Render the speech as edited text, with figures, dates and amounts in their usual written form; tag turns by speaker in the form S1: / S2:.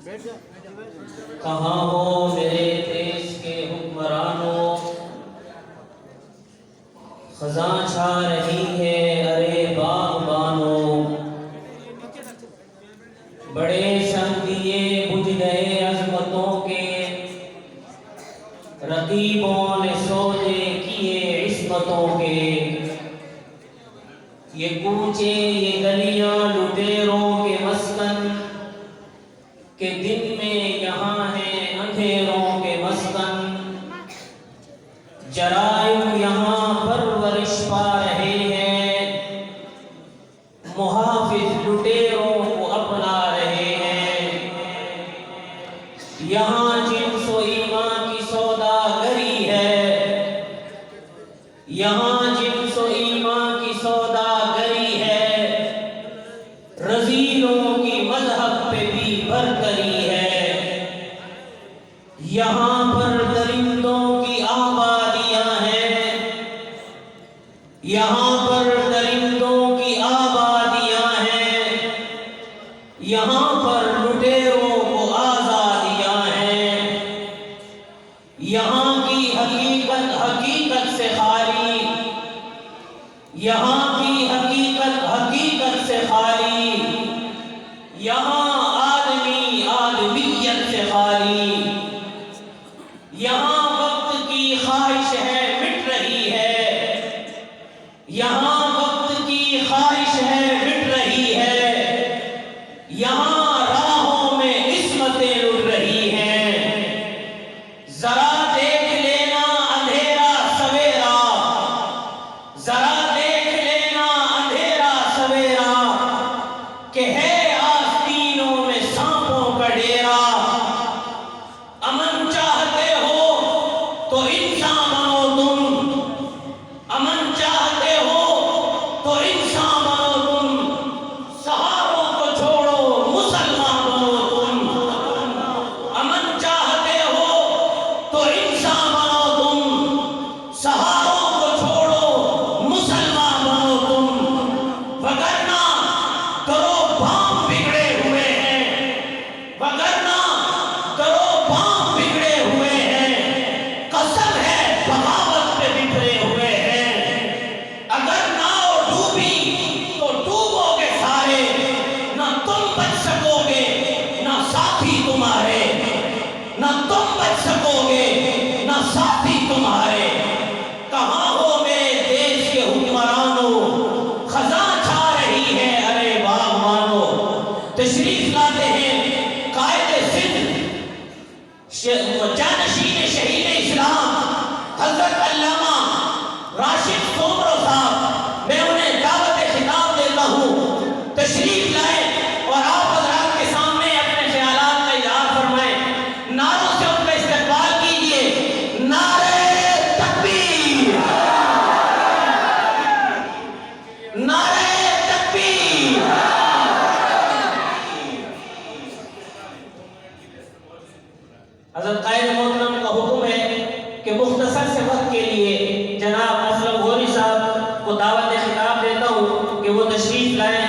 S1: کہاں ہو میرے دیش کے حکمرانوں، خزاں چھا رہی ہے ارے باغبانوں، بڑے شم دیے بجھ گئے عظمتوں کے، رقیبوں نے سودے کیے عصمتوں کے، یہ کوچے یہ گلیاں لٹیروں کے مسکن، کہ دن میں یہاں ہیں اندھیروں کے مسکن، جرائم یہاں پرورش پا رہے ہیں، محافظ لٹیروں کو اپنا رہے ہیں، یہاں جنس و ایمان کی سوداگری ہے، یہاں جنس و ایمان کی سوداگری ہے، رذیلوں کی مذہب پہ بھی برتری ہے، یہاں پر درندوں کی آبادیاں ہیں، یہاں پر درندوں کی آبادیاں ہیں، یہاں پر لٹیروں کو آزادیاں ہیں، یہاں کی حقیقت حقیقت سے خالی، یہاں کی حقیقت حقیقت سے خالی، یہاں آدمی آدمیت سے خالی، یہاں وقت کی خواہش ہے مٹ رہی ہے، یہاں وقت کی خواہش ہے مٹ رہی ہے، یہاں راہوں میں عصمتیں لٹ رہی ہیں، ذرا دیکھ لینا اندھیرا سویرا، ذرا دیکھ لینا اندھیرا سویرا، کہ ہے آستینوں میں سانپوں کا ڈیرا، امن چاہتے ہو تو انسان بنو تم، امن چاہتے ہو تو انسان بنو تم، سہاروں کو چھوڑو مسلمان بنو تم، امن چاہتے ہو تو انسان بنو تم، سہاروں کو چھوڑو مسلمان بنو تم، وگرنہ کرو بام بگڑے ہوئے ہیں، وگرنہ کرو بام بگڑے ہوئے ہیں، قسم ہے بغاوت پہ بکھرے ہوئے ہیں، اگر ناؤ ڈوبی تو ڈوبو گے سارے، نہ تم بچ سکو گے نہ ساتھی تمہارے، نہ تم بچ سکو گے نہ ساتھی تمہارے، کہاں ہو میرے دیش کے حکمرانوں، خزاں چھا رہی ہے ارے باغبانوں، تشریف لاتے ہیں قائد سندھ جانشین شہید اسلام حضرت علامہ راشد سومرو صاحب، میں انہیں دعوت خطاب دیتا ہوں، تشریف لائیں اور آپ حضرات کے سامنے اپنے خیالات کا اظہار فرمائیں، نعروں سے ان کا استقبال کیجئے، نعرہ تکبیر، نعرہ تکبیر۔ حضرت قائد محترم کا حکم ہے کہ مختصر سے وقت کے لیے جناب اسلم غوری صاحب کو دعوت خطاب دیتا ہوں کہ وہ تشریف لائیں